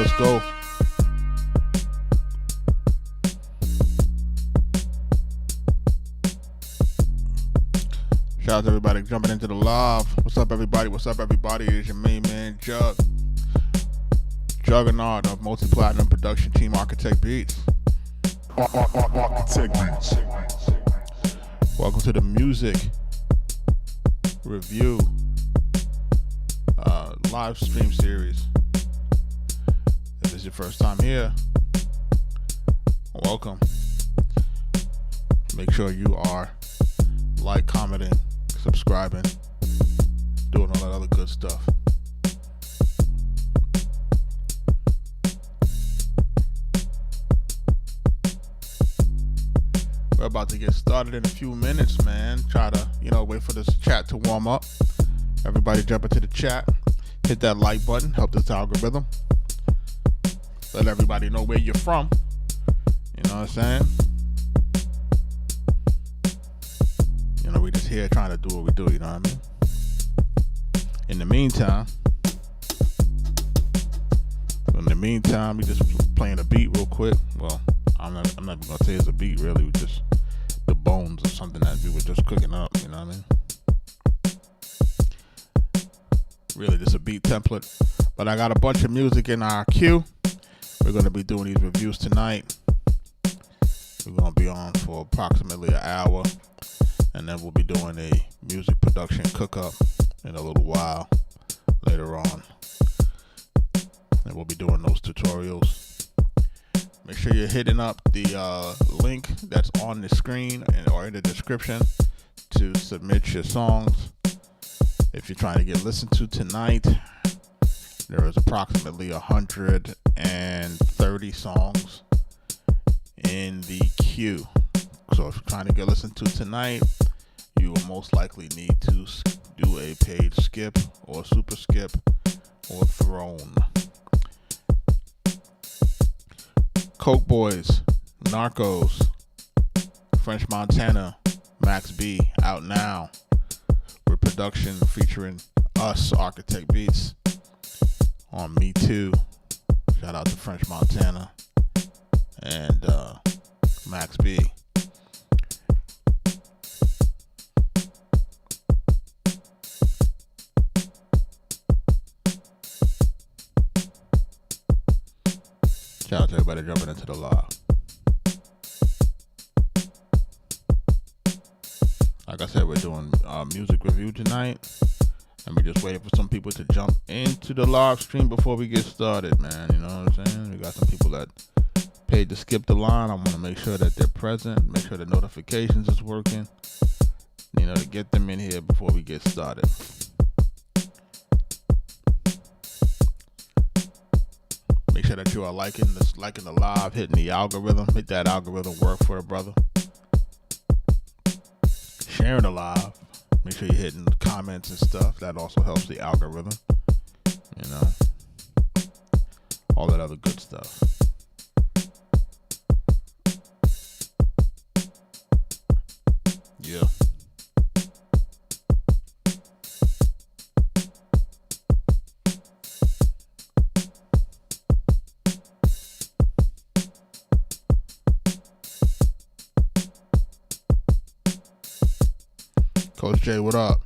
Let's go. Shout out to everybody jumping into the live. What's up, everybody? What's up, everybody? It's your main man, Juggernaut of multi-platinum production team Arkatech Beatz. Arkatech Beatz. Welcome to the music review live stream series. If it's your first time here, welcome. Make sure you are commenting, subscribing, doing all that other good stuff. We're about to get started in a few minutes, man. Try to, wait for this chat to warm up. Everybody jump into the chat. Hit that like button. Help this algorithm. Let everybody know where you're from. You know what I'm saying? We just here trying to do what we do, you know what I mean? In the meantime, we just playing a beat real quick. Well, I'm not even gonna say it's a beat really. We just the bones of something that we were just cooking up, you know what I mean? Really just a beat template. But I got a bunch of music in our queue. We're gonna be doing these reviews tonight. We're gonna be on for approximately an hour. And then we'll be doing a music production cook-up in a little while later on. And we'll be doing those tutorials. Make sure you're hitting up the link that's on the screen or in the description to submit your songs. If you're trying to get listened to tonight, there is approximately 130 songs in the queue. So if you're trying to get listened to tonight, you will most likely need to do a page skip or super skip or throne. Coke Boys, Narcos, French Montana, Max B, out now. With production featuring us, Arkatech Beatz, on Me Too. Shout out to French Montana and Max B. Shout out to everybody jumping into the live. Like I said, we're doing a music review tonight. And we're just waiting for some people to jump into the live stream before we get started, man. You know what I'm saying? We got some people that paid to skip the line. I want to make sure that they're present. Make sure the notifications is working. To get them in here before we get started. Make sure that you are liking the live, hitting the algorithm. Hit that algorithm work for a brother. Sharing the live. Make sure you're hitting the comments and stuff. That also helps the algorithm. All that other good stuff. Yeah. Coach J, what up?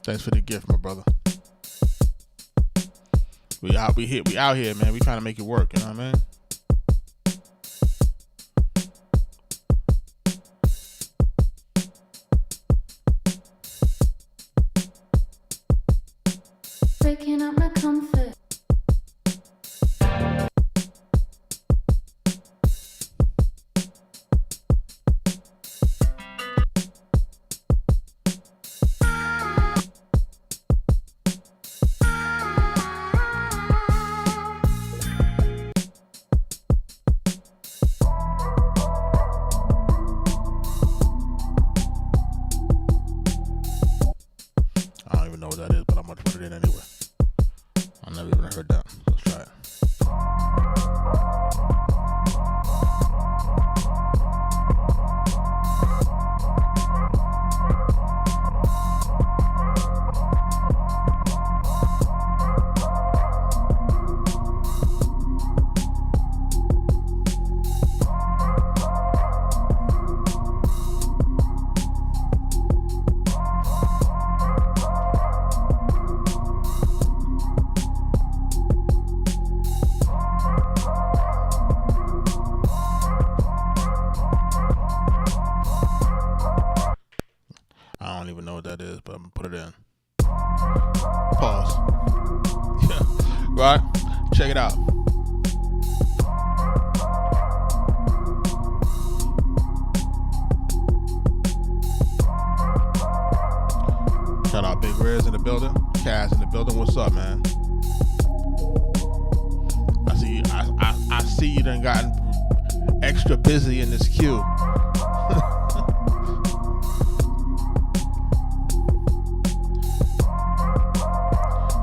Thanks for the gift, my brother. We out here, man. We trying to make it work, you know what I mean? Breaking up my comfort. don't even know what that is, but I'm gonna put it in. Pause. Yeah. Right? Check it out. Shout out Big Riz in the building. Kaz in the building. What's up, man? I see you. I see you done gotten extra busy in this queue.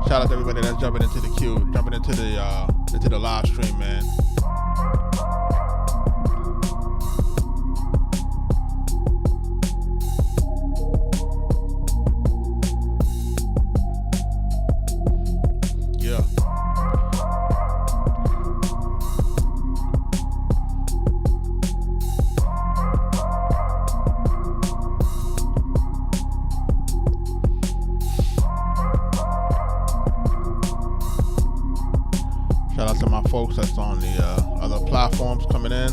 Shout out to everybody that's jumping into the queue, jumping into the live stream, man. Yeah. Shout out to my folks that's on the other platforms coming in.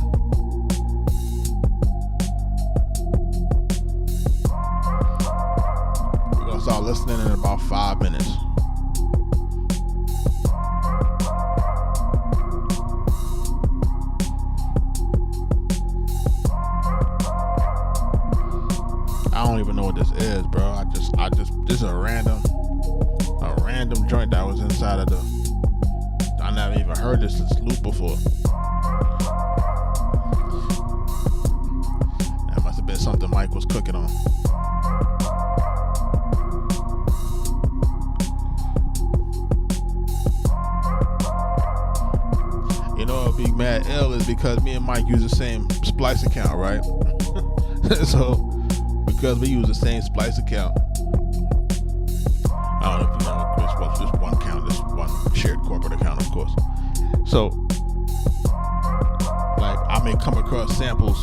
We're gonna start listening in about 5 minutes. I don't even know what this is, bro. I just this is a random joint that was inside of the. I never even heard this loop before. That must have been something Mike was cooking on. You know what would be mad ill is because me and Mike use the same Splice account, right? So because we use the same Splice account, I don't know if you know this one account, this one shared corporate account, of course. So, like, I may come across samples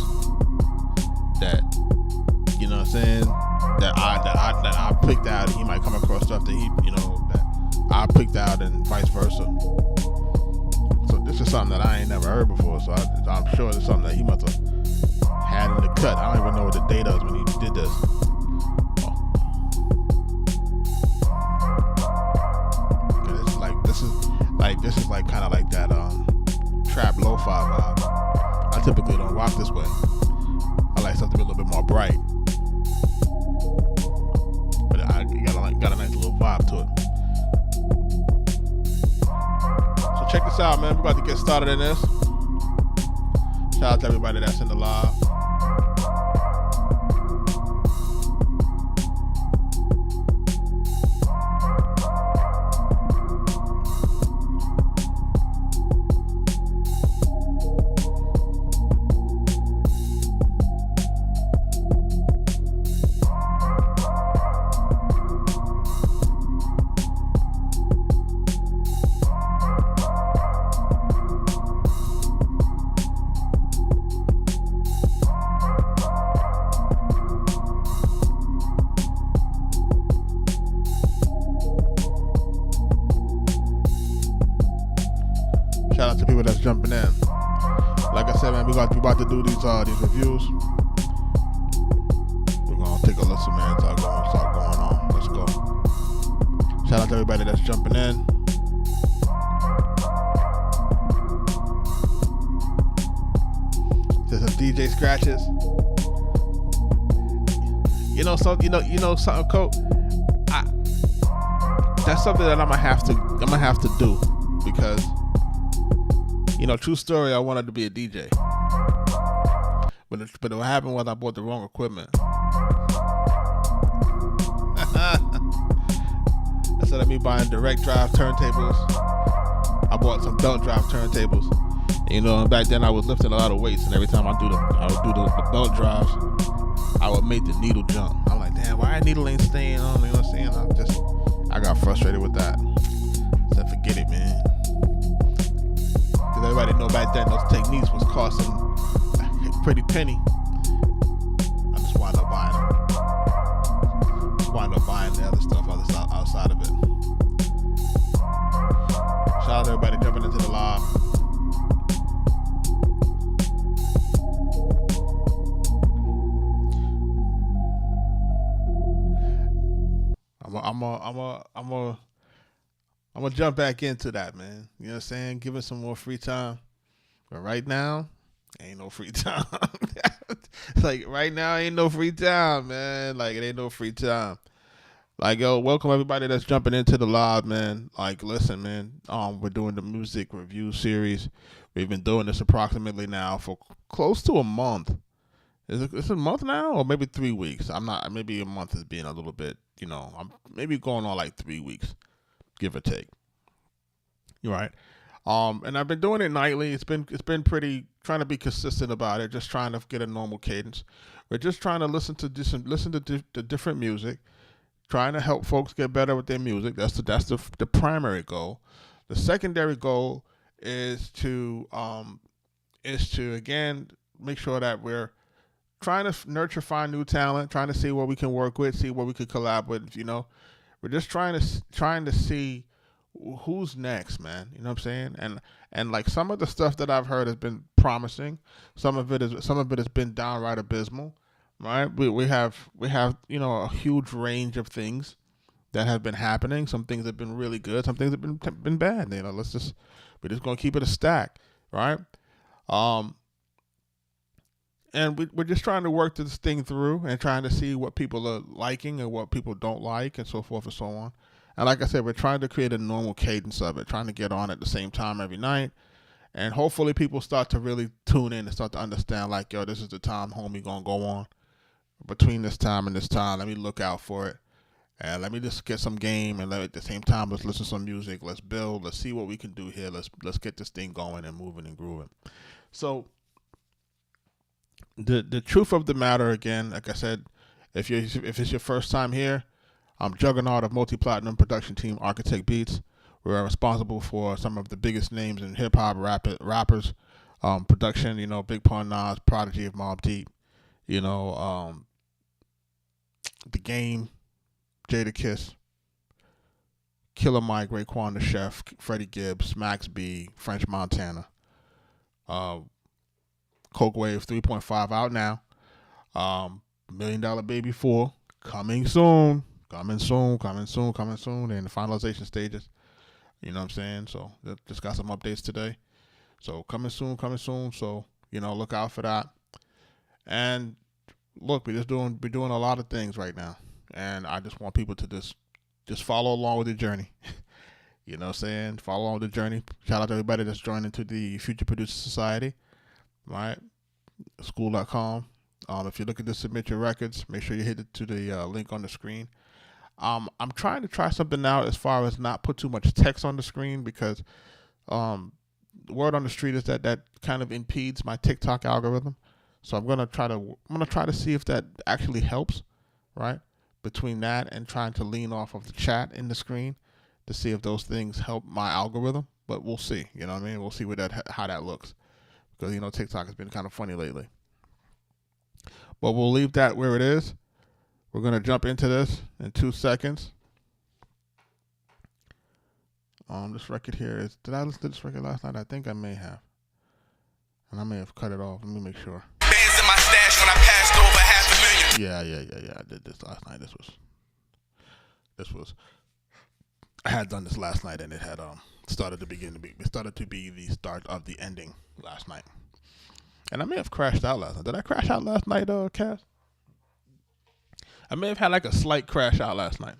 that, you know what I'm saying, that I picked out, and he might come across stuff that that I picked out, and vice versa. So this is something that I ain't never heard before. So I'm sure it's something that he must have had in the cut. I don't even know what the date is when he did this. This is like kind of like that trap lo-fi vibe. I typically don't rock this way. I like something a little bit more bright, but I got a nice little vibe to it. So check this out, man. We're about to get started in this. Shout out to everybody that's in the live. Shout out to people that's jumping in. Like I said, man, we about to do these reviews. We're gonna take a listen, man. Start going on. Let's go. Shout out to everybody that's jumping in. There's some DJ scratches. You know something, Coach. That's something that I'm gonna have to do because. True story, I wanted to be a DJ. But what happened was I bought the wrong equipment. Instead of me buying direct drive turntables, I bought some belt drive turntables. And, back then I was lifting a lot of weights, and every time I would do the belt drives, I would make the needle jump. I'm like, damn, why that needle ain't staying on? You know what I'm saying? I got frustrated with that. I said, forget it, man. Everybody know back then those techniques was costing a pretty penny. I just wound up buying them. The other stuff outside of it. Shout out to everybody jumping into the live. I'm gonna jump back into that, man. You know what I'm saying? Give it some more free time. But right now, ain't no free time. Like right now, ain't no free time, man. Like it ain't no free time. Like yo, welcome everybody that's jumping into the live, man. Like listen, man. We're doing the music review series. We've been doing this approximately now for close to a month. Is it a month now, or maybe 3 weeks? I'm not. Maybe a month is being a little bit. I'm maybe going on like 3 weeks, give or take. You're right. And I've been doing it nightly. It's been pretty trying to be consistent about it. Just trying to get a normal cadence. We're just trying to listen to different music, trying to help folks get better with their music. That's the primary goal. The secondary goal is to again make sure that we're trying to nurture, find new talent, trying to see what we can work with, see what we could collab with. We're just trying to see who's next, man. You know what I'm saying? And like some of the stuff that I've heard has been promising. Some of it has been downright abysmal, right? We have a huge range of things that have been happening. Some things have been really good. Some things have been bad. We're just gonna keep it a stack, right? And we're just trying to work this thing through and trying to see what people are liking and what people don't like and so forth and so on. And like I said, we're trying to create a normal cadence of it, trying to get on at the same time every night. And hopefully people start to really tune in and start to understand like, yo, this is the time homie gonna go on. Between this time and this time, let me look out for it. And let me just get some game and at the same time, let's listen to some music. Let's build. Let's see what we can do here. Let's get this thing going and moving and grooving. So the truth of the matter, again, like I said, if it's your first time here, I'm juggernaut of multi-platinum production team Arkatech Beatz. We're responsible for some of the biggest names in hip hop rappers production. Big Pun, Nas, Prodigy of Mobb Deep. The Game, Jadakiss, Killer Mike, Raekwon the Chef, Freddie Gibbs, Max B, French Montana. Coke Wave 3.5 out now. $1 Million Baby 4 coming soon. Coming soon. They're in the finalization stages. You know what I'm saying? So just got some updates today. So coming soon. So, look out for that. And look, we're doing a lot of things right now. And I just want people to just follow along with the journey. You know what I'm saying? Follow along with the journey. Shout out to everybody that's joined into the Future Producer Society. Right? School.com. If you're looking to submit your records, make sure you hit it to the link on the screen. I'm trying to try something out as far as not put too much text on the screen because the word on the street is that kind of impedes my TikTok algorithm. So I'm gonna try to see if that actually helps, right? Between that and trying to lean off of the chat in the screen to see if those things help my algorithm. But we'll see. You know what I mean? We'll see how that looks because TikTok has been kind of funny lately. But we'll leave that where it is. We're going to jump into this in 2 seconds. This record here did I listen to this record last night? I think I may have. And I may have cut it off. Let me make sure. Bands in my stash when I passed over $500,000. Yeah. I did this last night. This was I had done this last night and it had started to be the start of the ending last night. And I may have crashed out last night. Did I crash out last night, Cass? I may have had like a slight crash out last night.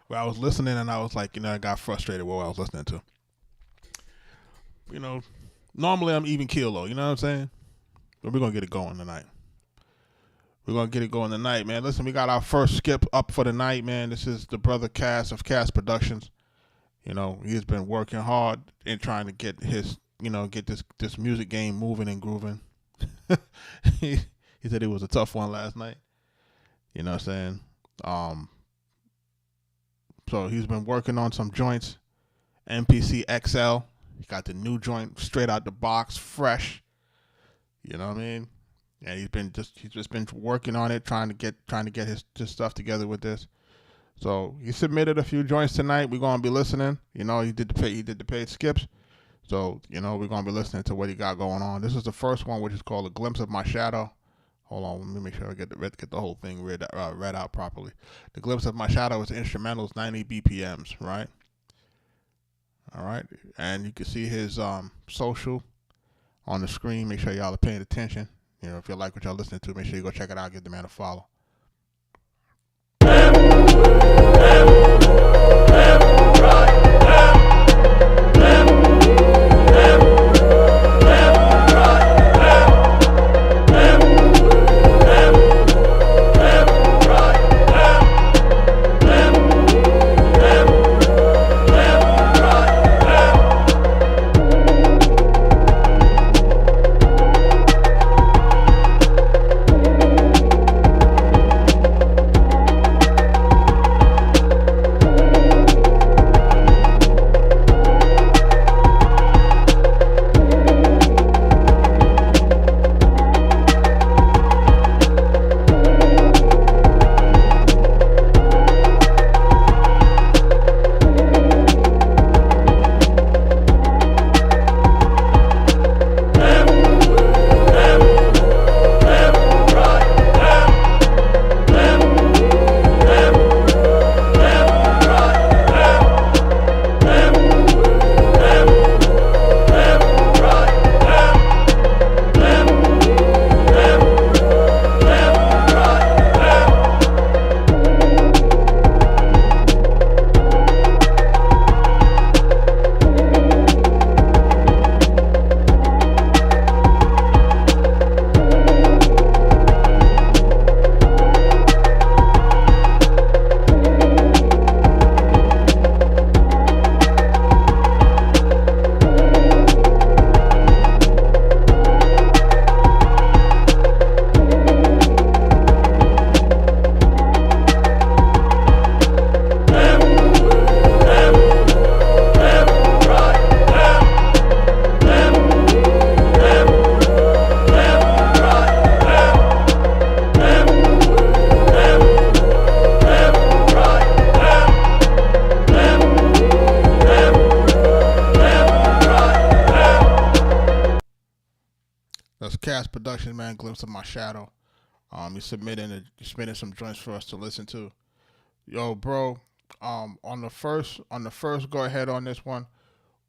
Where I was listening and I was like, I got frustrated with what I was listening to. Normally I'm even keel though, you know what I'm saying? But we're going to get it going tonight. Man. Listen, we got our first skip up for the night, man. This is the brother Cass of Cass Productions. He's been working hard in trying to get his, get this music game moving and grooving. He said it was a tough one last night. You know what I'm saying? So he's been working on some joints. MPC XL. He got the new joint straight out the box, fresh. You know what I mean? And he's just been working on it, trying to get his stuff together with this. So he submitted a few joints tonight. We're gonna be listening. He did the paid skips. So we're gonna be listening to what he got going on. This is the first one, which is called A Glimpse of My Shadow. Hold on, let me make sure I get the whole thing read out properly. The Glimpse of My Shadow is instrumentals, 90 BPMs, right? All right, and you can see his social on the screen. Make sure y'all are paying attention. You know, if you like what y'all listening to, make sure you go check it out. Give the man a follow. That's Cast Production, man. Glimpse of My Shadow. He's submitting some joints for us to listen to. Yo, bro. On the first go ahead on this one.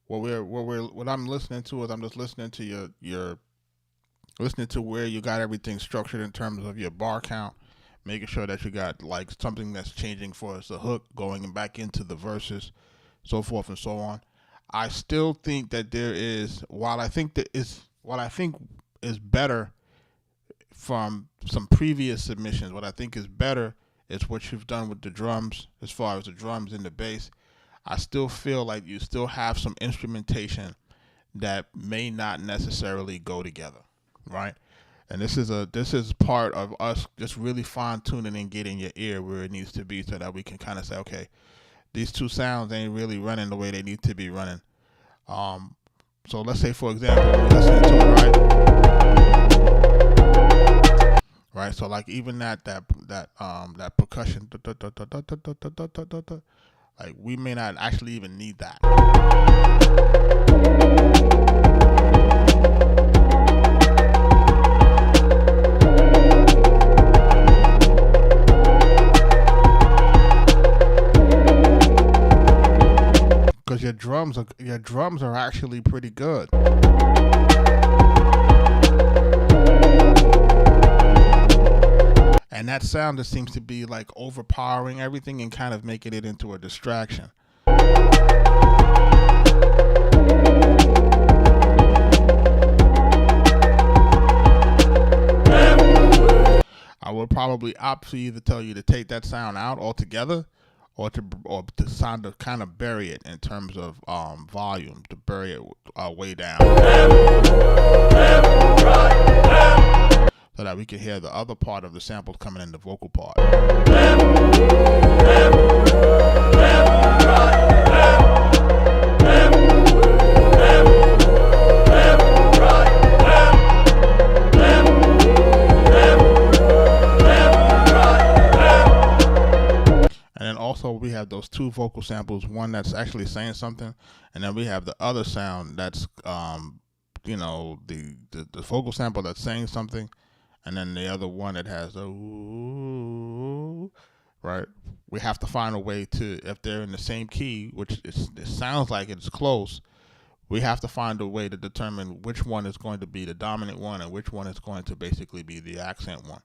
What I'm listening to is I'm just listening to your listening to where you got everything structured in terms of your bar count, making sure that you got like something that's changing for us, the hook going back into the verses, so forth and so on. I still think that there is what I think is better from some previous submissions. What I think is better is what you've done with the drums, as far as the drums and the bass. I still feel like you still have some instrumentation that may not necessarily go together, right? And this is part of us just really fine tuning and getting your ear where it needs to be, so that we can kind of say, okay, these two sounds ain't really running the way they need to be running. So let's say, for example, we're listening to it, right? So like even that percussion, like we may not actually even need that. Because your drums are actually pretty good. And that sound just seems to be like overpowering everything and kind of making it into a distraction. I would probably opt for either tell you to take that sound out altogether, or to sound to kind of bury it in terms of volume, to bury it way down, so that we can hear the other part of the samples coming in the vocal part. And then also we have those two vocal samples, one that's actually saying something, and then we have the other sound that's the vocal sample that's saying something, and then the other one that has a ooh, right? We have to find a way to, if they're in the same key, which it sounds like it's close, we have to find a way to determine which one is going to be the dominant one and which one is going to basically be the accent one,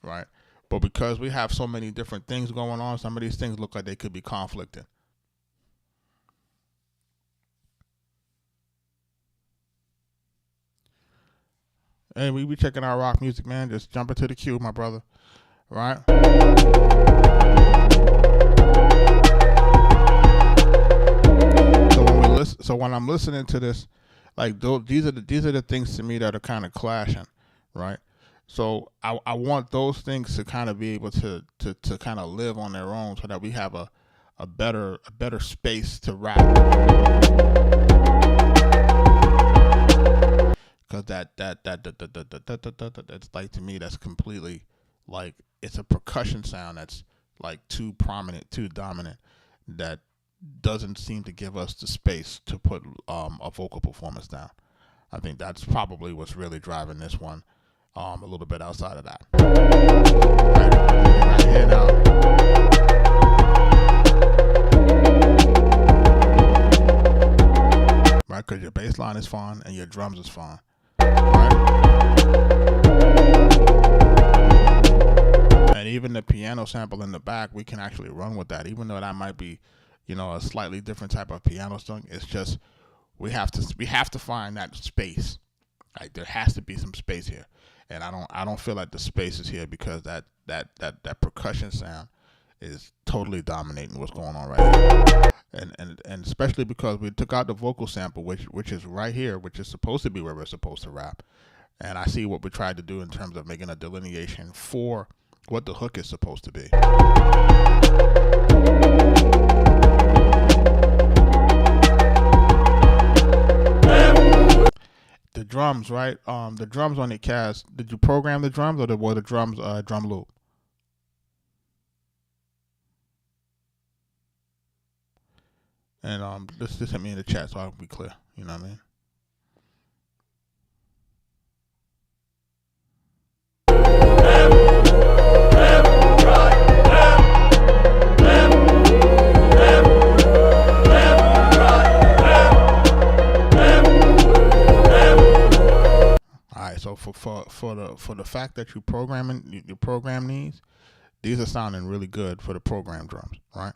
right? But because we have so many different things going on, some of these things look like they could be conflicting. Hey, we be checking out rock music, man. Just jump into the queue, my brother. Right? So when I'm listening to this, like these are the things to me that are kind of clashing, right? So I want those things to kind of be able to kind of live on their own, so that we have a better space to rap. Because that's like, to me, that's completely like, it's a percussion sound that's like too prominent, too dominant, that doesn't seem to give us the space to put a vocal performance down. I think that's probably what's really driving this one a little bit outside of that. Right here now. Right, because your bass line is fine and your drums is fine. Right? And even the piano sample in the back, we can actually run with that, even though that might be, a slightly different type of piano song. It's just we have to find that space. Like, there has to be some space here, and I don't feel like the space is here, because that percussion sound is totally dominating what's going on right here. And especially because we took out the vocal sample, which is right here, which is supposed to be where we're supposed to rap. And I see what we tried to do in terms of making a delineation for what the hook is supposed to be. The drums, right? The drums on the cast. Did you program the drums, or were the drums drum loop? And just hit me in the chat so I can be clear. You know what I mean? So for the fact that you program these are sounding really good for the program drums, right?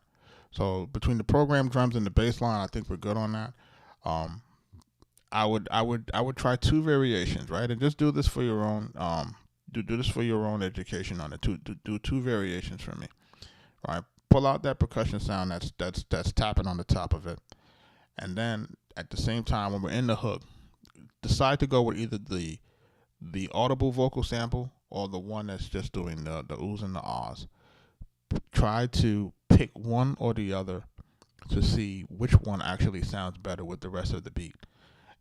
So between the program drums and the bass line, I think we're good on that. I would try two variations, right? And just do this for your own do this for your own education on it. Do two variations for me, right? Pull out that percussion sound that's tapping on the top of it, and then at the same time, when we're in the hook, decide to go with either the audible vocal sample or the one that's just doing the oohs and the ahs. Try to pick one or the other to see which one actually sounds better with the rest of the beat.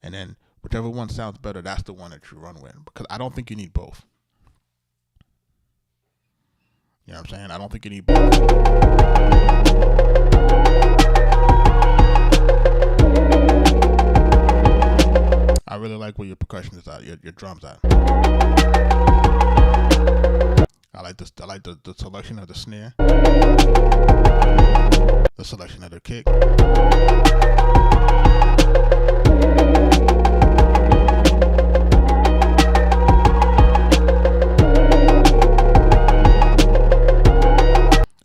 And then whichever one sounds better, that's the one that you run with. Because I don't think you need both. You know what I'm saying? I don't think you need both. I really like where your percussion is at, your drums at. I like the selection of the snare, the selection of the kick.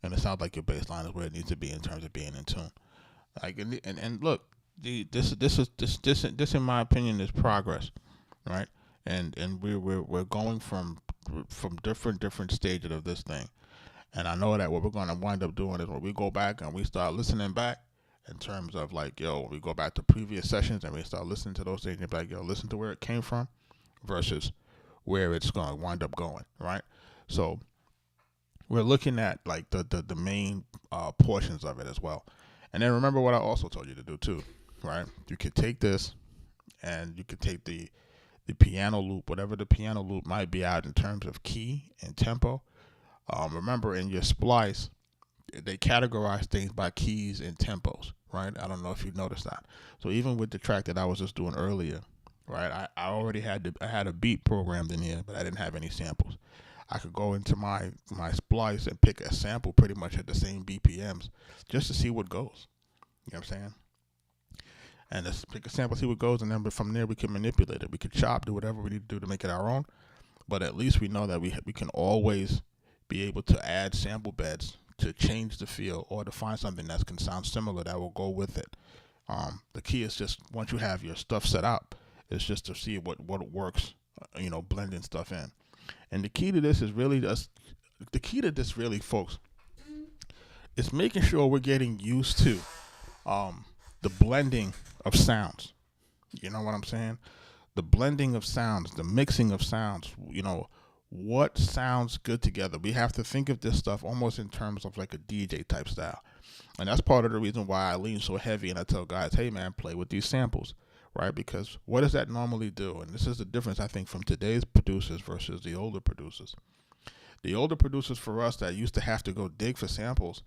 And it sounds like your bass line is where it needs to be in terms of being in tune. Like, and look, this in my opinion is progress, right? And we're going from different stages of this thing. And I know that what we're going to wind up doing is when we go back and we start listening back, in terms of like, we go back to previous sessions and we start listening to those things and be like, listen to where it came from versus where it's going to wind up going, right? So we're looking at like the main portions of it as well. And then remember what I also told you to do too, right? You could take this and you could take the piano loop, whatever the piano loop might be out in terms of key and tempo. Remember, in your splice, they categorize things by keys and tempos, right? I don't know if you noticed that. So even with the track that I was just doing earlier, right? I already had I had a beat programmed in here, but I didn't have any samples. I could go into my splice and pick a sample pretty much at the same BPMs just to see what goes. You know what I'm saying? And just pick a sample, see what goes, and then from there we can manipulate it. We can chop, do whatever we need to do to make it our own. But at least we know that we can always be able to add sample beds to change the feel or to find something that can sound similar that will go with it. The key is just once you have your stuff set up, it's just to see what works, blending stuff in. And the key to this is really folks, is making sure we're getting used to the blending of sounds. You know what I'm saying? The blending of sounds, the mixing of sounds, what sounds good together. We have to think of this stuff almost in terms of like a DJ type style. And that's part of the reason why I lean so heavy and I tell guys, hey man, play with these samples, right? Because what does that normally do? And this is the difference, I think, from today's producers versus the older producers. The older producers for us that used to have to go dig for samples,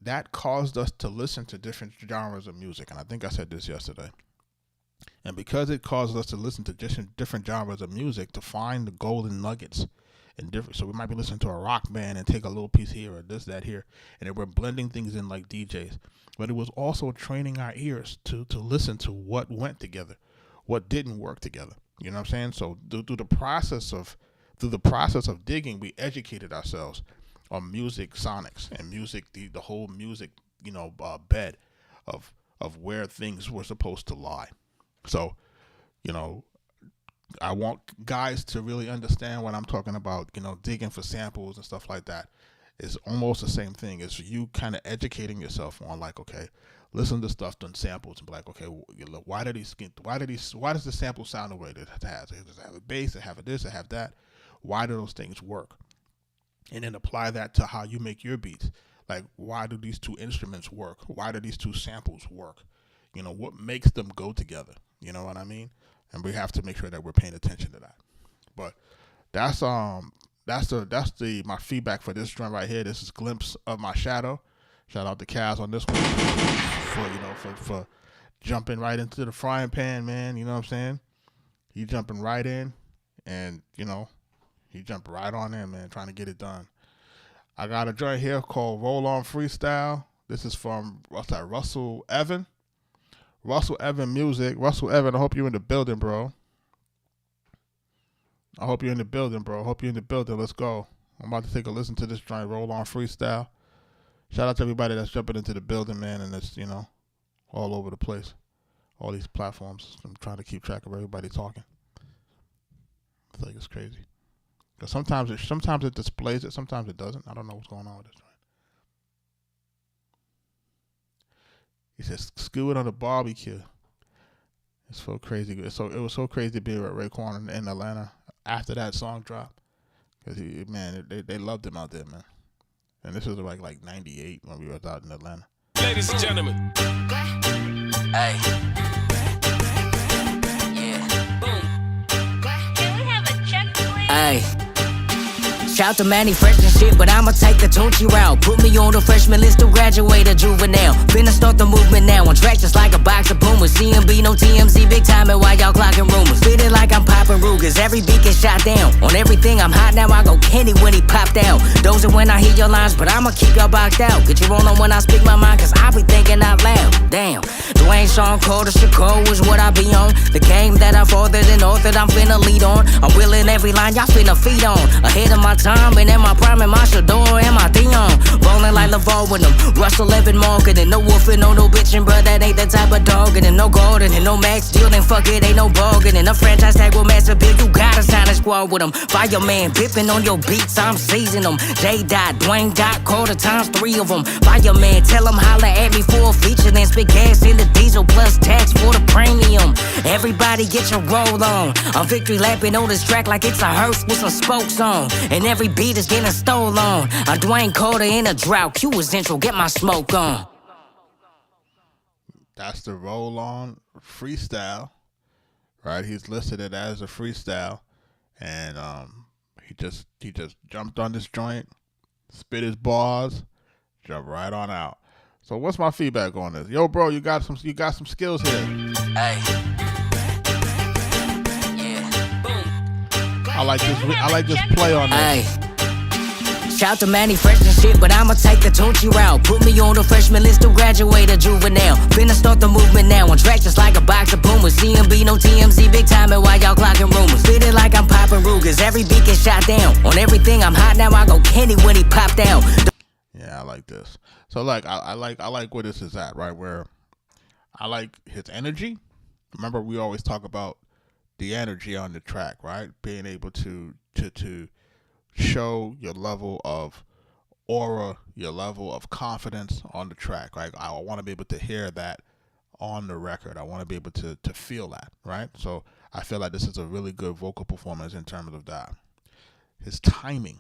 that caused us to listen to different genres of music. And I think I said this yesterday. And because it causes us to listen to different genres of music to find the golden nuggets and different. So we might be listening to a rock band and take a little piece here or this, that here, and then we're blending things in like DJs. But it was also training our ears to listen to what went together, what didn't work together. You know what I'm saying? So through the process of digging, we educated ourselves on music sonics and music, the whole music, bed of where things were supposed to lie. So, I want guys to really understand what I'm talking about, digging for samples and stuff like that. It's almost the same thing as you kind of educating yourself on, like, okay, listen to stuff done samples and be like, okay, why does the sample sound the way that it has? Does it have a bass? Does it have this? Does it have that? Why do those things work? And then apply that to how you make your beats. Like, why do these two instruments work? Why do these two samples work? What makes them go together? You know what I mean? And we have to make sure that we're paying attention to that. But that's my feedback for this drum right here. This is Glimpse of My Shadow. Shout out to Kaz on this one for jumping right into the frying pan, man. You know what I'm saying? He jumping right in, and he jumped right on in, man, trying to get it done. I got a joint here called Roll On Freestyle. This is from Russell Evan. Russell Evan Music. Russell Evan, I hope you're in the building, bro. Let's go. I'm about to take a listen to this joint, Roll On Freestyle. Shout out to everybody that's jumping into the building, man, and it's, all over the place. All these platforms. I'm trying to keep track of everybody talking. I feel like it's crazy. Because sometimes it displays it, sometimes it doesn't. I don't know what's going on with this joint. He says, "Skew it on the barbecue." It's so crazy. It was so crazy to be with Raekwon in Atlanta after that song dropped, because they loved him out there, man. And this was like '98 when we were out in Atlanta. Ladies and gentlemen, hey, yeah, boom. Can we have a check, please? Hey. Shout to Manny fresh and shit, but I'ma take the Tunchi route. Put me on the freshman list to graduate a juvenile. Finna start the movement now, on track just like a box of Pumas. CMB, no TMZ, big time and while y'all clocking rumors. Feel it like I'm popping Rugers, every beat gets shot down. On everything I'm hot now, I go Kenny when he popped out. Those are when I hear your lines, but I'ma keep y'all boxed out. Get you on when I speak my mind, cause I be thinking out loud. Damn, Dwayne, Sean, Carter, Shakur is what I be on. The game that I fathered and authored, I'm finna lead on. I'm willing every line y'all finna feed on. Ahead of my time. And in my prime, and my Shador, and my Dion. Ballin' like LeVar with them. Russell Evan marketing. No wolfing, no bitchin', bruh. That ain't the type of dogging. And no garden, and no max deal. Then fuck it, ain't no bargaining. A franchise tag with Master Big. You gotta sign a squad with them. Fireman, bippin' on your beats, I'm seizing them. J. Dwayne, Carter, times 3 of them. Fireman, tell them holla at me for a feature. Then spit gas in the diesel plus tax for the premium. Everybody get your roll on. I'm victory lapping on this track like it's a hearse with some spokes on. And every beat is getting stolen on. A Dwayne Carter in a drought. Q is intro, get my smoke on. That's the Roll On Freestyle, right? He's listed it as a freestyle, and he just jumped on this joint, spit his bars, jumped right on out. So what's my feedback on this? Yo, bro, you got some skills here. Hey. I like this play on this. Ay. Shout to Manny Fresh and shit, but I'ma take the Tunchi route. Put me on the freshman list to graduate a juvenile. Finna start the movement now. On track just like a box of Pumas. CMB, no TMZ, big time, and why y'all clocking rumors? Feel it like I'm popping Rugers. Every beat gets shot down. On everything I'm hot now, I go Kenny when he popped out. Yeah, I like this. So like I like where this is at, right? Where I like his energy. Remember, we always talk about the energy on the track, right? Being able to show your level of aura, your level of confidence on the track. Right? I want to be able to hear that on the record. I want to be able to feel that, right? So I feel like this is a really good vocal performance in terms of that. His timing.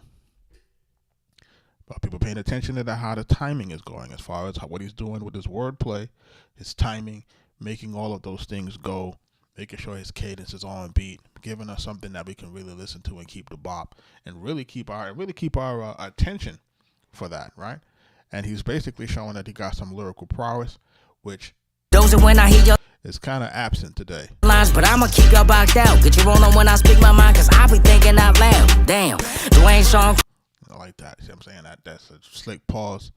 But people paying attention to how the timing is going as far as what he's doing with his wordplay, his timing, making all of those things go, making sure his cadence is on beat, giving us something that we can really listen to and keep the bop and really keep our attention for that, right? And he's basically showing that he got some lyrical prowess, which Those are when I hear your is kind of absent today. lines, but I'ma keep y'all boxed out. Get you on when I speak my mind, cause I be thinking out loud. Damn, Dwayne Sean. I like that. See what I'm saying? That's a slick pause,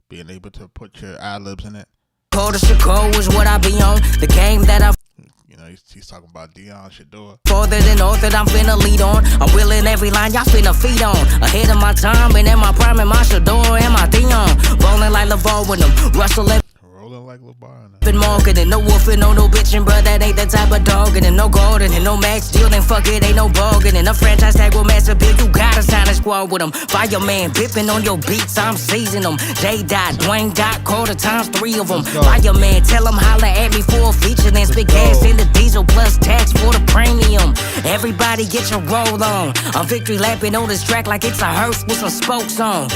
being able to put your ad-libs in it. Call to Chicago is what I be on. The game that I You know, he's talking about Deion Shador. farther than north that I'm finna lead on. I'm willing every line y'all finna feed on. Ahead of my time and in my prime and my Shador and my Deion. Bowling like LeVar with them. Russell Rolling like LeBron. marketing, no wolfing, no bitching, bruh, that ain't the type of dogging. And no gardening, no max deal, then fuck it, ain't no bargaining. A franchise tag with Master Big, you gotta sign a squad with them. Fireman, bipping on your beats, I'm seizing them. J. Dot, Dwayne Dot, quarter times 3 of them. Fireman, tell them holla at me for a feature, then spit gas in the diesel plus tax for the premium. Everybody get your roll on. I'm victory lapping on this track like it's a hearse with some spokes on.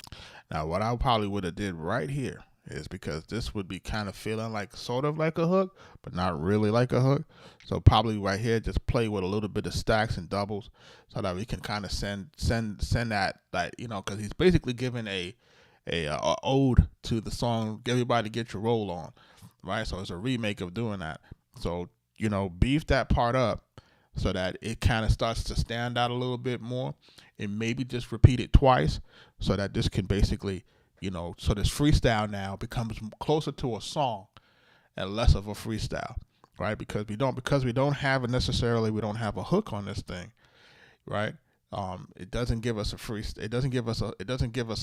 Now, what I probably would have did right here is because this would be kind of feeling like sort of like a hook, but not really like a hook. So probably right here, just play with a little bit of stacks and doubles so that we can kind of send that, like, you know, because he's basically giving a ode to the song "Everybody Get Your Roll On," right? So it's a remake of doing that. So, you know, beef that part up so that it kind of starts to stand out a little bit more, and maybe just repeat it twice so that this can basically, you know, so this freestyle now becomes closer to a song and less of a freestyle, right? Because we don't have a hook on this thing, right? It doesn't give us it doesn't give us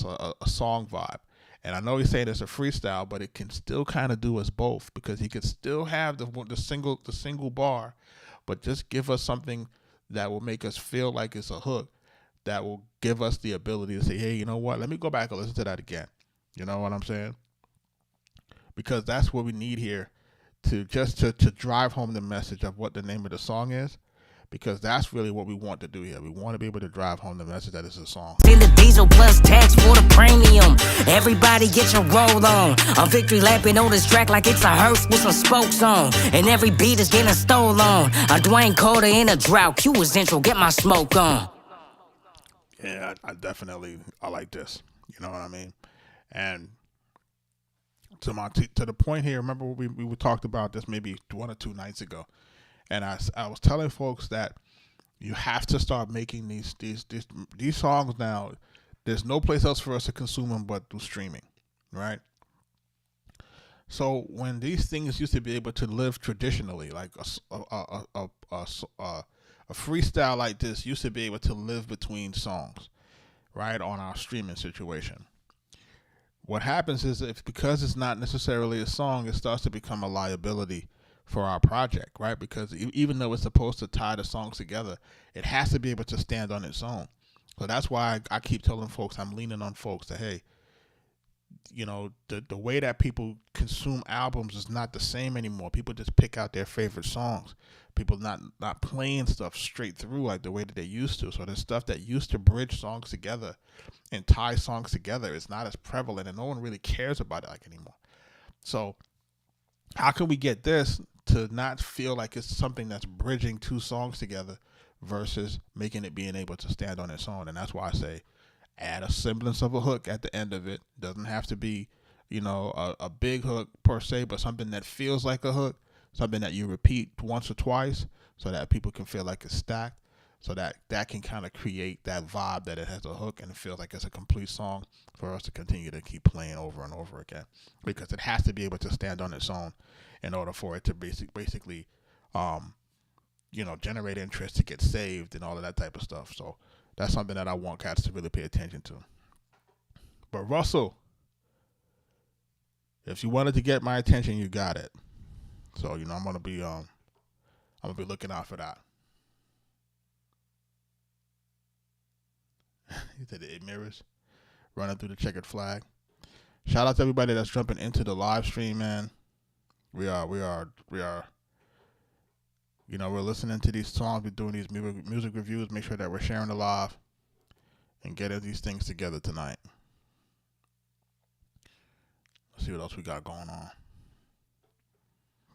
a song vibe. And I know he's saying it's a freestyle, but it can still kind of do us both, because he could still have the single bar, but just give us something that will make us feel like it's a hook, that will give us the ability to say, hey, you know what? Let me go back and listen to that again. You know what I'm saying? Because that's what we need here to drive home the message of what the name of the song is. Because that's really what we want to do here. We want to be able to drive home the message that it's a song. In the diesel plus tax for the premium. Everybody get your roll on. I'm victory lapping on this track like it's a hearse with some spokes on. And every beat is getting stole on. A Dwayne Carter in a drought. Q was intro, get my smoke on. Yeah, I like this. You know what I mean? And to the point here, remember we talked about this maybe 1 or 2 nights ago. And I was telling folks that you have to start making these songs now. There's no place else for us to consume them but through streaming, right? So when these things used to be able to live traditionally, like a freestyle like this used to be able to live between songs, right, on our streaming situation. What happens is, because it's not necessarily a song, it starts to become a liability for our project, right? Because even though it's supposed to tie the songs together, it has to be able to stand on its own. So that's why I keep telling folks, I'm leaning on folks that, hey, you know, the way that people consume albums is not the same anymore. People just pick out their favorite songs. People not playing stuff straight through like the way that they used to. So the stuff that used to bridge songs together and tie songs together is not as prevalent, and no one really cares about it like anymore. So how can we get this to not feel like it's something that's bridging 2 songs together versus making it being able to stand on its own? And that's why I say add a semblance of a hook at the end of it. Doesn't have to be, you know, a big hook per se, but something that feels like a hook, something that you repeat once or twice so that people can feel like it's stacked. So that can kind of create that vibe that it has a hook and it feels like it's a complete song for us to continue to keep playing over and over again, because it has to be able to stand on its own in order for it to basically generate interest, to get saved and all of that type of stuff. So that's something that I want cats to really pay attention to. But Russell, if you wanted to get my attention, you got it. So I'm gonna be looking out for that. He said it mirrors running through the checkered flag. Shout out to everybody that's jumping into the live stream, man. We're listening to these songs, we're doing these music reviews. Make sure that we're sharing the live and getting these things together tonight. Let's see what else we got going on.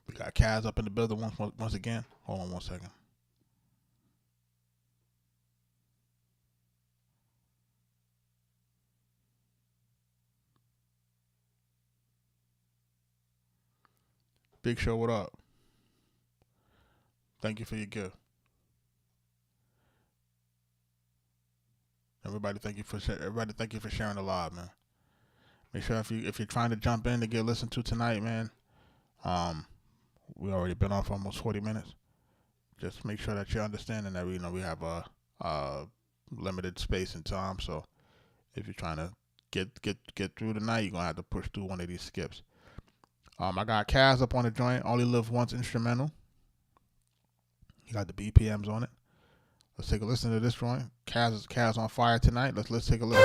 We got Kaz up in the building once again. Hold on one second. Big Show, what up? Thank you for your gift. Everybody, thank you for sharing the live, man. Make sure if you're trying to jump in to get listened to tonight, man. We already been on for almost 40 minutes. Just make sure that you're understanding that we have a limited space and time. So if you're trying to get through tonight, you're gonna have to push through one of these skips. I got Kaz up on the joint. Only Live Once instrumental. You got the BPMs on it. Let's take a listen to this joint. Kaz on fire tonight. Let's take a listen.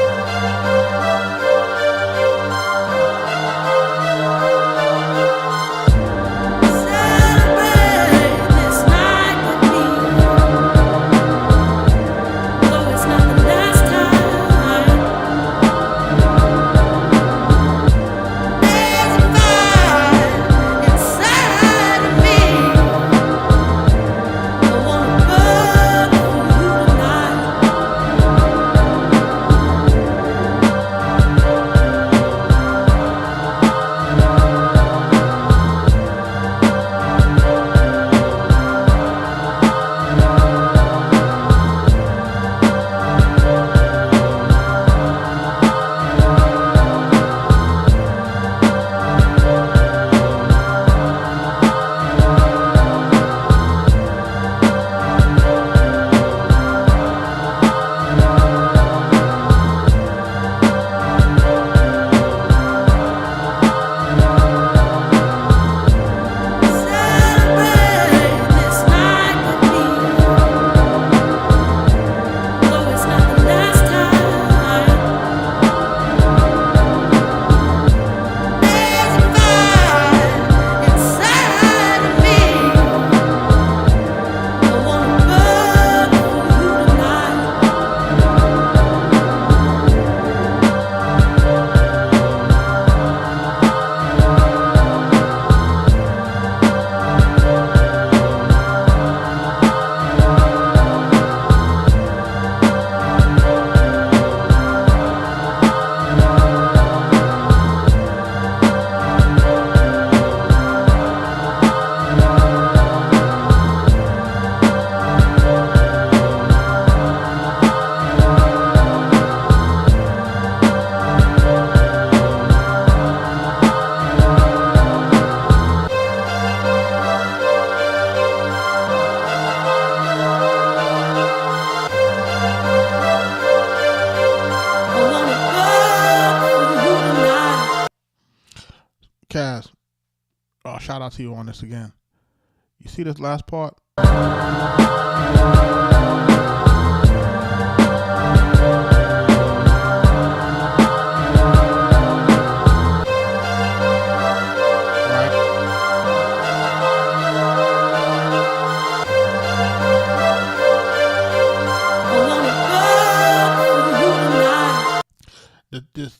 Kaz, shout out to you on this again. You see this last part?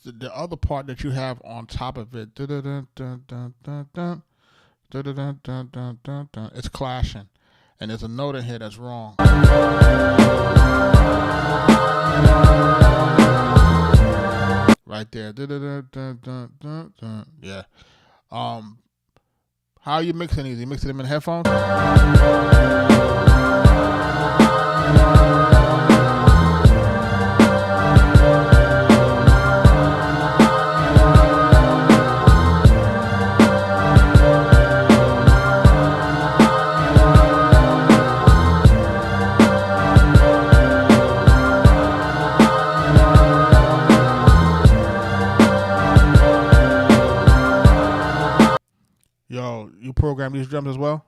The other part that you have on top of it, it's clashing, and there's a note in here that's wrong. Right there. Yeah. How are you mixing these? You mixing them in headphones? Yo, you program these drums as well?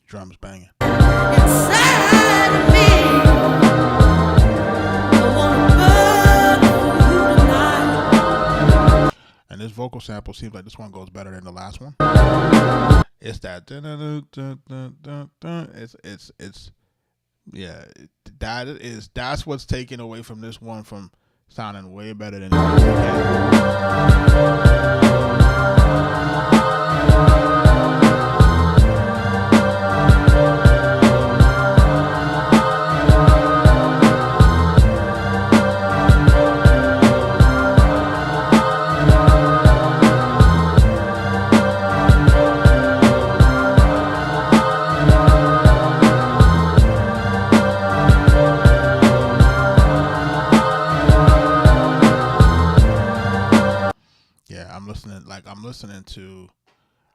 Drums banging. And this vocal sample seems like this one goes better than the last one. It's that it's yeah, that's what's taken away from this one from sounding way better than the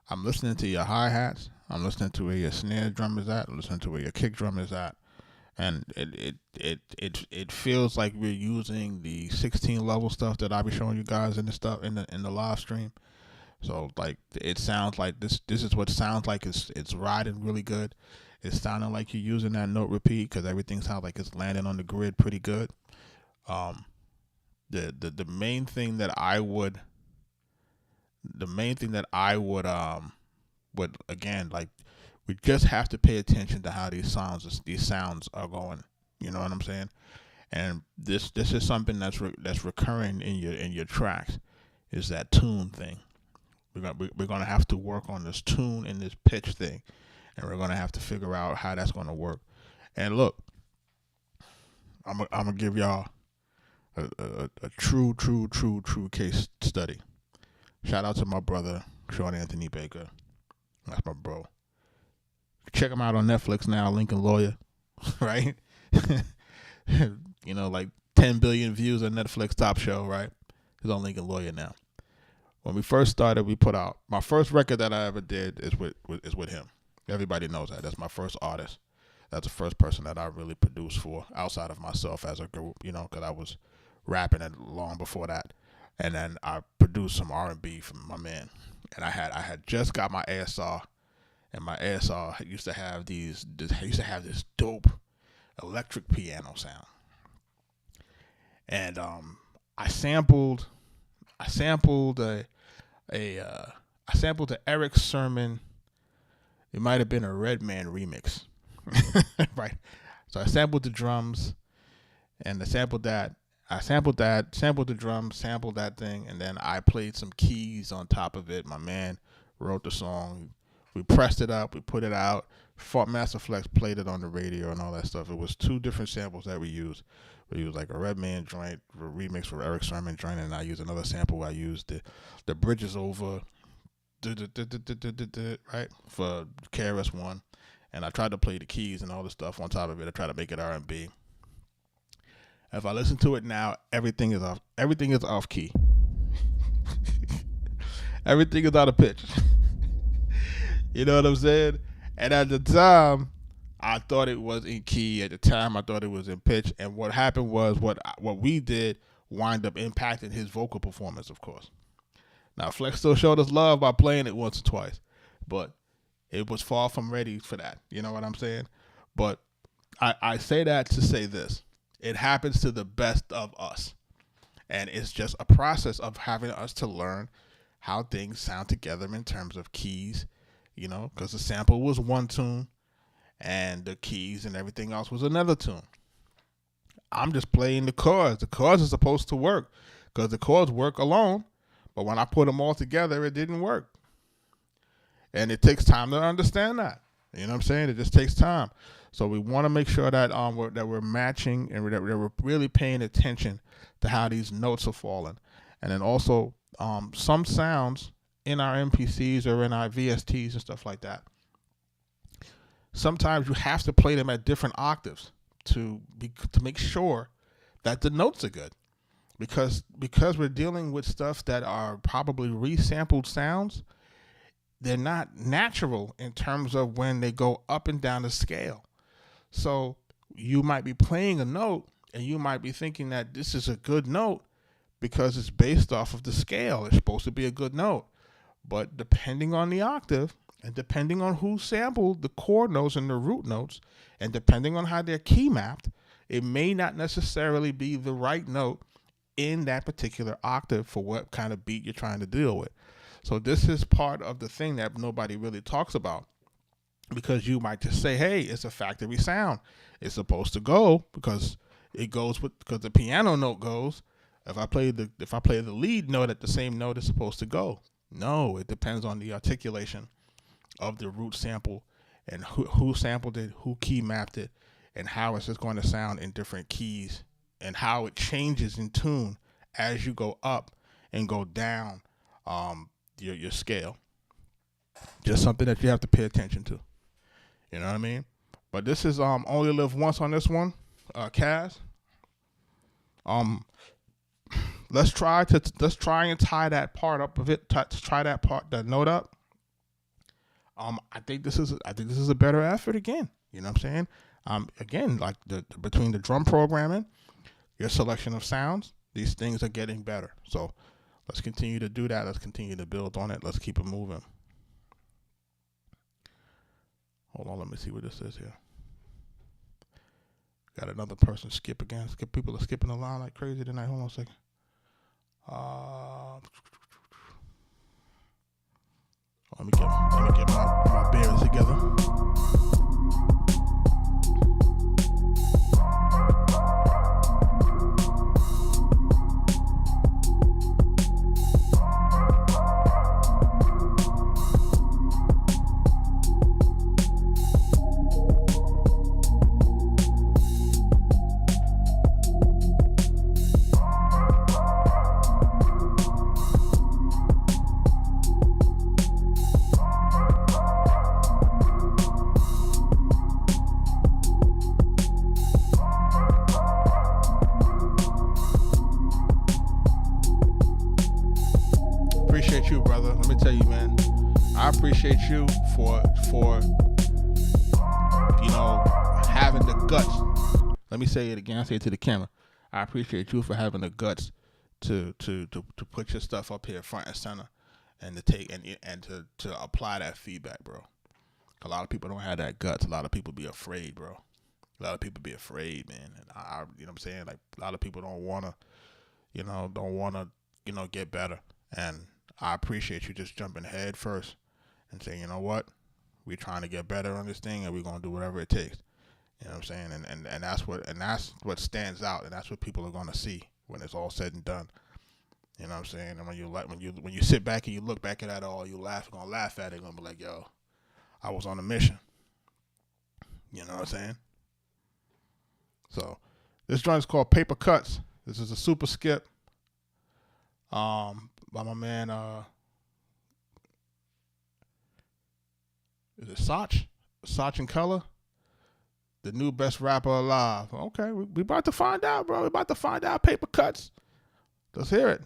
I'm listening to your hi-hats. I'm listening to where your snare drum is at. I'm listening to where your kick drum is at. And it feels like we're using the 16 level stuff that I'll be showing you guys in the live stream. So like it sounds like this is what sounds like it's riding really good. It's sounding like you're using that note repeat because everything sounds like it's landing on the grid pretty good. The main thing that I would again, like, we just have to pay attention to how these sounds are going. You know what I'm saying? And this is something that's recurring in your tracks, is that tune thing. We're gonna have to work on this tune and this pitch thing, and we're gonna have to figure out how that's gonna work. And look, I'm gonna give y'all a true case study. Shout out to my brother, Sean Anthony Baker. That's my bro. Check him out on Netflix now, Lincoln Lawyer, right? You know, like 10 billion views on Netflix, top show, right? He's on Lincoln Lawyer now. When we first started, we put out, my first record that I ever did is with him. Everybody knows that. That's my first artist. That's the first person that I really produced for outside of myself as a group, you know, because I was rapping it long before that. And then I produced some R&B from my man. And I had just got my ASR, and my ASR used to have this dope electric piano sound. And I sampled the Eric Sermon. It might have been a Redman remix, right? So I sampled the drums, and I sampled the drums, sampled that thing, and then I played some keys on top of it. My man wrote the song. We pressed it up. We put it out. Master Flex played it on the radio and all that stuff. It was 2 different samples that we used. We used like a Redman joint, a remix for Eric Sermon joint, and I used another sample. I used the Bridges Over, right, for KRS-One, and I tried to play the keys and all the stuff on top of it. I tried to make it R&B. If I listen to it now, everything is off key. Everything is out of pitch. You know what I'm saying? And at the time, I thought it was in key. At the time, I thought it was in pitch. And what happened was what we did wind up impacting his vocal performance, of course. Now, Flex still showed us love by playing it once or twice, but it was far from ready for that. You know what I'm saying? But I say that to say this. It happens to the best of us. And it's just a process of having us to learn how things sound together in terms of keys, you know, because the sample was one tune and the keys and everything else was another tune. I'm just playing the chords. The chords are supposed to work because the chords work alone, but when I put them all together, it didn't work. And it takes time to understand that. You know what I'm saying? It just takes time. So we want to make sure that we're matching and that we're really paying attention to how these notes are falling. And then also some sounds in our MPCs or in our VSTs and stuff like that, sometimes you have to play them at different octaves to make sure that the notes are good. Because we're dealing with stuff that are probably resampled sounds, they're not natural in terms of when they go up and down the scale. So you might be playing a note and you might be thinking that this is a good note because it's based off of the scale. It's supposed to be a good note. But depending on the octave and depending on who sampled the chord notes and the root notes and depending on how they're key mapped, it may not necessarily be the right note in that particular octave for what kind of beat you're trying to deal with. So this is part of the thing that nobody really talks about, because you might just say, hey, it's a factory sound. It's supposed to go because the piano note goes. If I play the lead note at the same note, it's supposed to go. No, it depends on the articulation of the root sample and who sampled it, who key mapped it, and how it's just going to sound in different keys and how it changes in tune as you go up and go down your scale. Just something that you have to pay attention to. You know what I mean? But this is Only Live Once on this one, Kaz. Let's try and tie that part up of it. Try that note up. I think this is a better effort again. You know what I'm saying? Again, like between the drum programming, your selection of sounds, these things are getting better. So let's continue to do that. Let's continue to build on it. Let's keep it moving. Hold on, let me see what this is here. Got another person skip again. People are skipping the line like crazy tonight. Hold on a second. Let me get my bearings together. Appreciate you, brother. Let me tell you, man. I appreciate you for having the guts. Let me say it again. I say it to the camera. I appreciate you for having the guts to put your stuff up here front and center, and to take and to apply that feedback, bro. A lot of people don't have that guts. A lot of people be afraid, bro. A lot of people be afraid, man. And I you know what I'm saying? Like, a lot of people don't wanna get better. And I appreciate you just jumping head first and saying, you know what, we're trying to get better on this thing and we're gonna do whatever it takes. You know what I'm saying? And that's what stands out, and that's what people are gonna see when it's all said and done. You know what I'm saying? And when you sit back and you look back at that all, you're gonna laugh at it, gonna be like, yo, I was on a mission. You know what I'm saying? So this joint is called Paper Cuts. This is a super skip. By my man, is it Soch and Color? The new best rapper alive. Okay, we about to find out, bro. We about to find out. Paper Cuts. Let's hear it.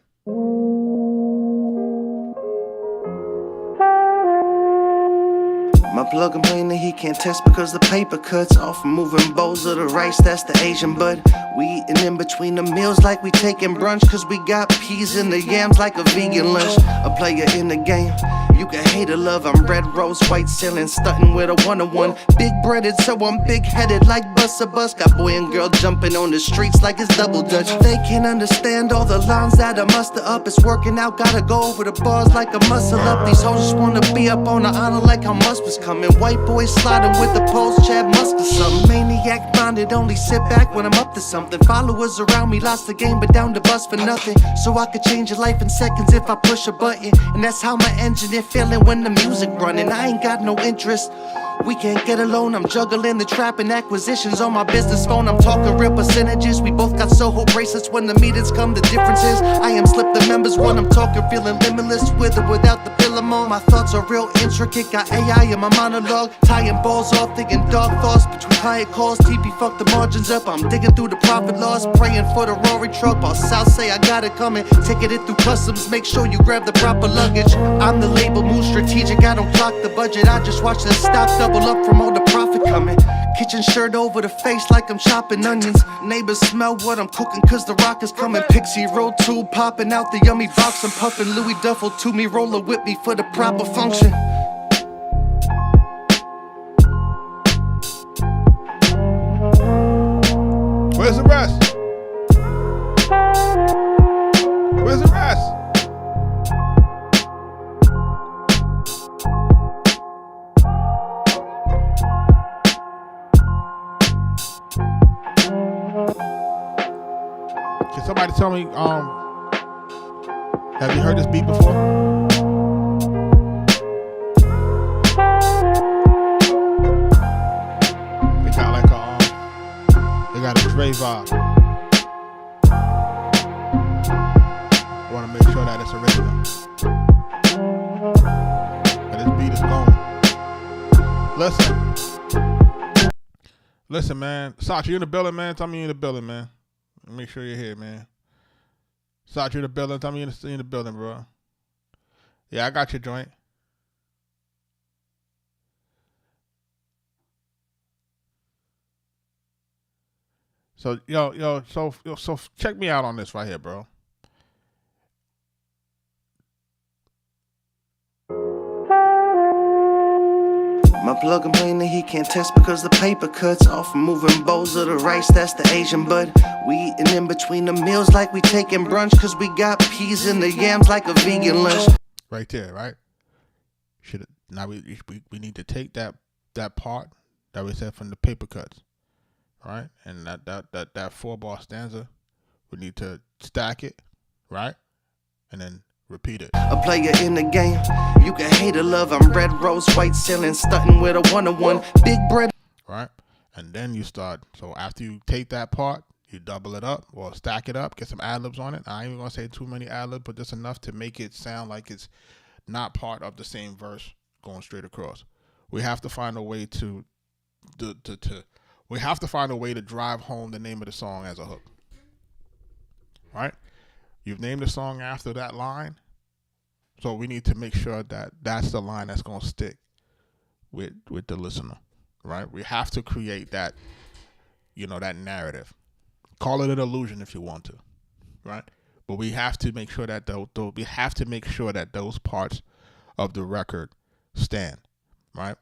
My plug complaining he can't test because the paper cuts off from moving bowls of the rice, that's the Asian bud. We eating in between the meals like we taking brunch, cause we got peas in the yams like a vegan lunch. A player in the game, you can hate or love. I'm red rose, white ceiling, stunting with a one-on-one. Big breaded, so I'm big-headed like bus a bus. Got boy and girl jumping on the streets like it's double dutch. They can't understand all the lines that I muster up. It's working out, gotta go over the bars like a muscle up. These hoes just wanna be up on the honor like how Musk was coming. White boys sliding with the post, Chad Musk or something. Maniac minded, only sit back when I'm up to something. Followers around me lost the game, but down the bus for nothing. So I could change your life in seconds if I push a button. And that's how my engine is feeling when the music running. I ain't got no interest. We can't get alone. I'm juggling the trap and acquisitions on my business phone. I'm talking real percentages. We both got Soho bracelets. When the meetings come, the difference is I am slip the members when I'm talking, feeling limitless with or without the pill I'm on. My thoughts are real intricate. Got AI in my monologue, tying balls off, thinking dark thoughts between client calls. TP fuck the margins up. I'm digging through the profit loss, praying for the Rory truck. Boss South say I got it coming. Taking it through customs. Make sure you grab the proper luggage. I'm the label, move strategic. I don't clock the budget. I just watch the stock double up from all the profit coming. Kitchen shirt over the face like I'm chopping onions. Neighbors smell what I'm cooking cause the rock is coming. Pixie roll tube popping out the yummy box. I'm puffing Louis Duffel to me, roller with me for the proper function. Where's the rest? Where's the rest? Can somebody tell me, have you heard this beat before? They got like they got a Dre vibe. I want to make sure that it's original. But this beat is going. Listen, man. Sach, you in the building, man? Tell me you in the building, man. Make sure you're here, man. Sach, you in the building? Tell me you're in the building, bro. Yeah, I got your joint. So, so check me out on this right here, bro. My plug complaining he can't test because the paper cuts off. Moving bowls of the rice, that's the Asian bud. We eating in between the meals like we taking brunch, cause we got peas in the yams like a vegan lunch. Right there, right? Now we need to take that part that we said from the paper cuts, right? And that 4-bar stanza, we need to stack it, right? And then repeat it. A player in the game, you can hate or love. I'm red, rose, white ceiling, stunting with a 1-on-1. Big bread. Right? And then you start. So after you take that part, you double it up or stack it up, get some ad-libs on it. I ain't even going to say too many ad-libs, but just enough to make it sound like it's not part of the same verse going straight across. We have to find a way to drive home the name of the song as a hook. Right? You've named the song after that line, so we need to make sure that that's the line that's going to stick with the listener, right? We have to create that, that narrative. Call it an illusion if you want to, right? But we have to make sure that those parts of the record stand, right?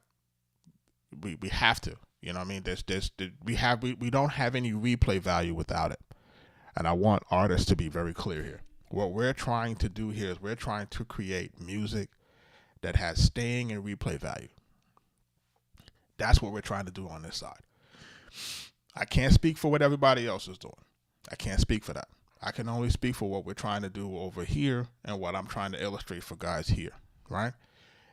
We have to, you know what I mean? We don't have any replay value without it. And I want artists to be very clear here. What we're trying to do here is we're trying to create music that has staying and replay value. That's what we're trying to do on this side. I can't speak for what everybody else is doing. I can't speak for that. I can only speak for what we're trying to do over here and what I'm trying to illustrate for guys here, right?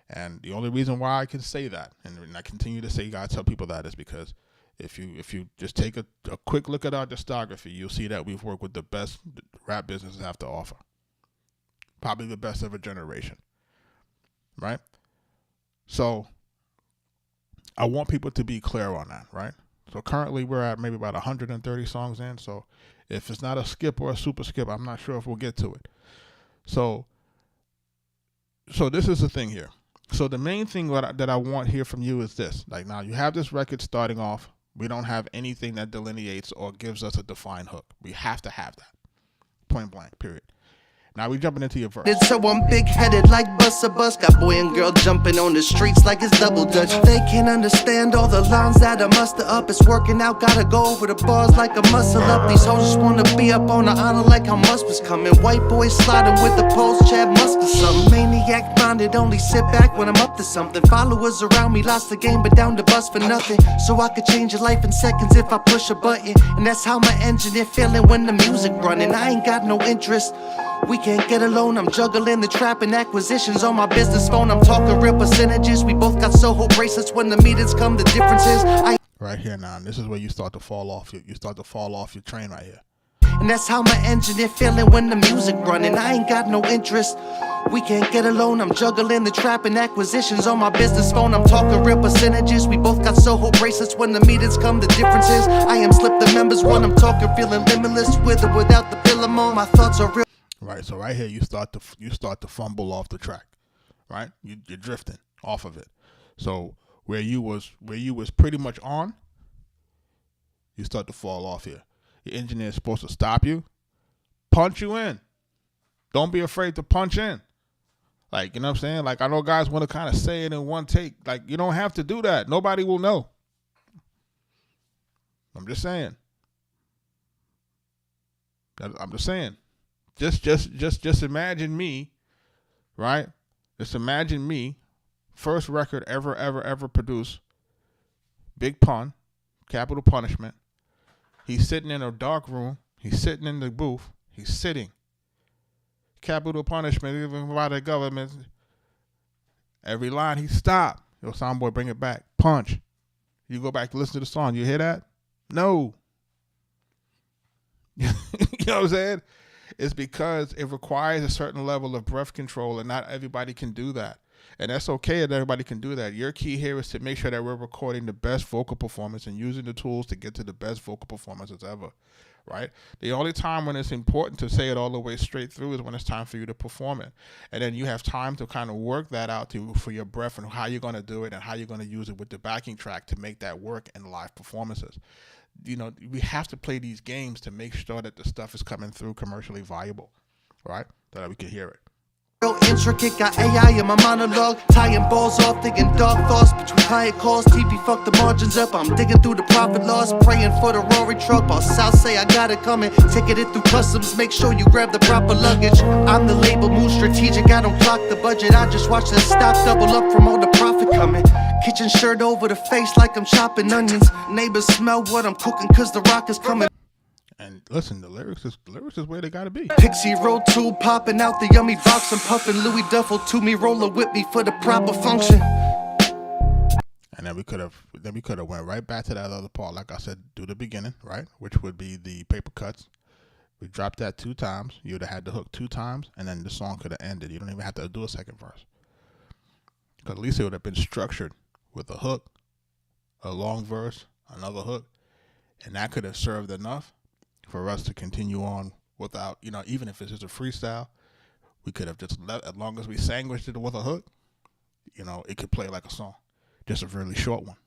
And the only reason why I can say that, and I continue to say, guys, tell people that, is because if you just take a quick look at our discography, you'll see that we've worked with the best rap businesses have to offer. Probably the best of a generation, right? So I want people to be clear on that, right? So currently we're at maybe about 130 songs in. So if it's not a skip or a super skip, I'm not sure if we'll get to it. So this is the thing here. So the main thing that I want here from you is this. Like, now you have this record starting off. We don't have anything that delineates or gives us a defined hook. We have to have that. Point blank, period. Now we jumping into your verse. So I'm big-headed like bus a bus. Got boy and girl jumping on the streets like it's double dutch. They can't understand all the lines that I muster up. It's working out, gotta go over the bars like a muscle up. These hoes just wanna be up on the honor like how Musk was coming. White boys sliding with the post, Chad Musk or something. Maniac minded, only sit back when I'm up to something. Followers around me lost the game, but down the bus for nothing. So I could change your life in seconds if I push a button. And that's how my engine is feeling when the music running. I ain't got no interest. We can't get alone, I'm juggling the trap and acquisitions on my business phone. I'm talking real percentages. We both got Soho bracelets. When the meetings come, the difference is right here now. This is where you start to fall off. You start to fall off your train right here. And that's how my engine is feeling when the music running. I ain't got no interest. We can't get alone, I'm juggling the trap and acquisitions on my business phone. I'm talking real percentages. We both got Soho bracelets. When the meetings come, the difference is I am slip the members when I'm talking, feeling limitless with or without the pill. I'm on. My thoughts are real. Right, so right here you start to fumble off the track, right? You're drifting off of it. So where you was pretty much on, you start to fall off here. Your engineer is supposed to stop you, punch you in. Don't be afraid to punch in. Like, you know what I'm saying? Like, I know guys want to kind of say it in one take. Like, you don't have to do that. Nobody will know. I'm just saying. I'm just saying. Just imagine me, right? Just imagine me, first record ever produced. Big pun, capital punishment. He's sitting in a dark room. He's sitting in the booth. He's sitting. Capital punishment given by the government. Every line he stopped. Yo, soundboy, bring it back. Punch. You go back to listen to the song. You hear that? No. You know what I'm saying? It's because it requires a certain level of breath control, and not everybody can do that. And that's okay that everybody can do that. Your key here is to make sure that we're recording the best vocal performance and using the tools to get to the best vocal performances ever, right? The only time when it's important to say it all the way straight through is when it's time for you to perform it. And then you have time to kind of work that out for your breath and how you're going to do it and how you're going to use it with the backing track to make that work in live performances. You know, we have to play these games to make sure that the stuff is coming through commercially viable, right? So that we can hear it. Real intricate, got AI in my monologue, tying balls off, thinking dark thoughts between client calls. TP fuck the margins up, I'm digging through the profit loss, praying for the Rory truck. Boss South say I got it coming, taking it through customs, make sure you grab the proper luggage. I'm the label, move strategic, I don't clock the budget, I just watch the stock double up from all the profit coming. Kitchen shirt over the face like I'm chopping onions. Neighbors smell what I'm cooking cause the rock is coming. And listen, the lyrics is where they gotta be. Pixie roll tube popping out the yummy box. I'm puffing Louis Duffel to me, roller with me for the proper function. And then we could have went right back to that other part, like I said, do the beginning, right? Which would be the paper cuts. We dropped that 2 times. You would have had the hook 2 times, and then the song could have ended. You don't even have to do a second verse. Because at least it would have been structured with a hook, a long verse, another hook, and that could have served enough for us to continue on without, you know, even if it's just a freestyle, we could have just let, as long as we sandwiched it with a hook, you know, it could play like a song, just a really short one,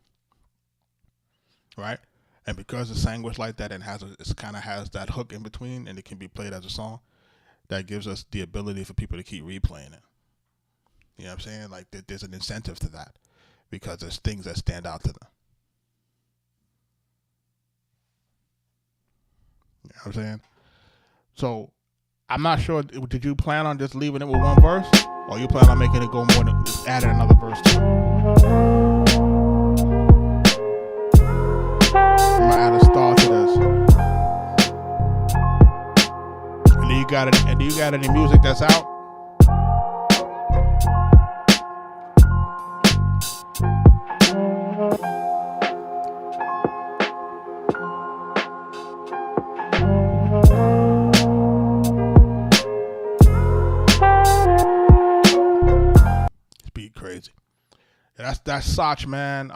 right? And because it's sandwiched like that and it kind of has that hook in between and it can be played as a song, that gives us the ability for people to keep replaying it. You know what I'm saying? Like there's an incentive to that because there's things that stand out to them. You know what I'm saying? So, I'm not sure, did you plan on just leaving it with one verse? Or you plan on making it go more than just adding another verse to it? I'm going to add a star to this. And do you got any music that's out? Crazy. That's Soch, man.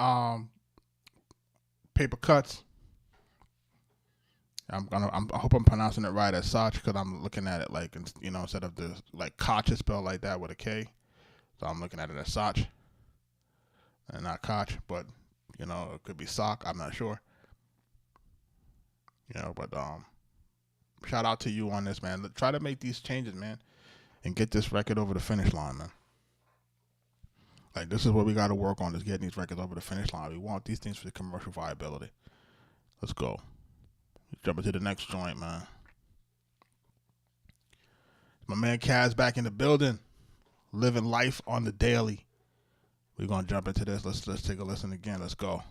Paper cuts. I hope I'm pronouncing it right as Soch because I'm looking at it like, you know, instead of the like Koch is spelled like that with a K, so I'm looking at it as Soch and not Koch, but you know it could be Sock. I'm not sure. You know, but shout out to you on this, man. Try to make these changes, man, and get this record over the finish line, man. Like, this is what we got to work on, is getting these records over the finish line. We want these things for the commercial viability. Let's go. Let's jump into the next joint, man. My man Kaz back in the building, living life on the daily. We're going to jump into this. Let's take a listen again. Let's go.